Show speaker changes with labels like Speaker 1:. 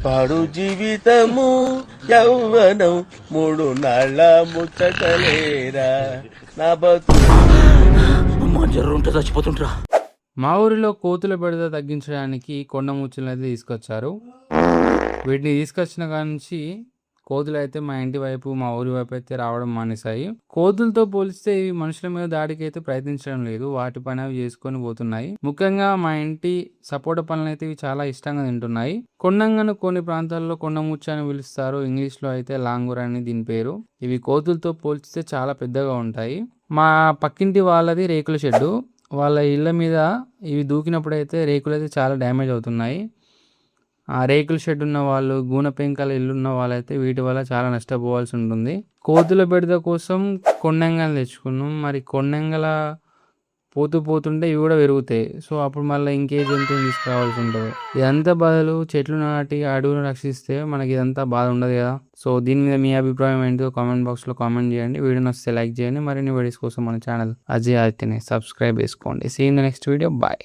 Speaker 1: పాడు జీవితము యౌవనం 3 నాళ్ళ ముచ్చటలేరా నా బతు
Speaker 2: జర్రుంటే చచ్చిపోతుంటరా.
Speaker 3: మా ఊరిలో కోతుల బెడద తగ్గించడానికి కొండ ముచ్చులను అయితే తీసుకొచ్చారు. వీటిని తీసుకొచ్చిన కాడ నుంచి కోతులు అయితే మా ఇంటి వైపు మా ఊరి వైపు అయితే రావడం మానేశాయి. కోతులతో పోలిస్తే ఇవి మనుషుల మీద దాడికి అయితే ప్రయత్నించడం లేదు, వాటి పని అవి చేసుకొని పోతున్నాయి. ముఖ్యంగా మా ఇంటి సపోటా పనులు అయితే ఇవి చాలా ఇష్టంగా తింటున్నాయి. కొండంగను కొన్ని ప్రాంతాల్లో కొండ ముచ్చ అని పిలుస్తారు, ఇంగ్లీష్ లో అయితే లాంగూర్ అని దీని పేరు. ఇవి కోతులతో పోల్చితే చాలా పెద్దగా ఉంటాయి. మా పక్కింటి వాళ్ళది రేకుల షెడ్డు, వాళ్ళ ఇళ్ళ మీద ఇవి దూకినప్పుడు అయితే రేకులు అయితే చాలా డ్యామేజ్ అవుతున్నాయి. ఆ రేకుల షెడ్ ఉన్న వాళ్ళు, గూన పెంకల ఇల్లు ఉన్న వాళ్ళైతే వీటి వల్ల చాలా నష్టపోవాల్సి ఉంటుంది. కోతుల బెడద కోసం కొండంగలు తెచ్చుకున్నాం. మరి కొండంగల పోతుంటే ఇవి కూడా పెరుగుతాయి. సో అప్పుడు మళ్ళీ ఇంకే జంతువుని తీసుకురావాల్సి ఉంటుంది. ఇదంతా బదులు చెట్లు నాటి అడవులను రక్షిస్తే మనకి ఇదంతా బాధ ఉండదు కదా. సో దీని మీద మీ అభిప్రాయం ఏంటో కామెంట్ బాక్స్లో కామెంట్ చేయండి. వీడియో నచ్చితే లైక్ చేయండి. మరిన్ని వీడియోస్ కోసం మన ఛానల్ అజయ్ ఆదిత్యని సబ్స్క్రైబ్ చేసుకోండి. See in the next video. Bye.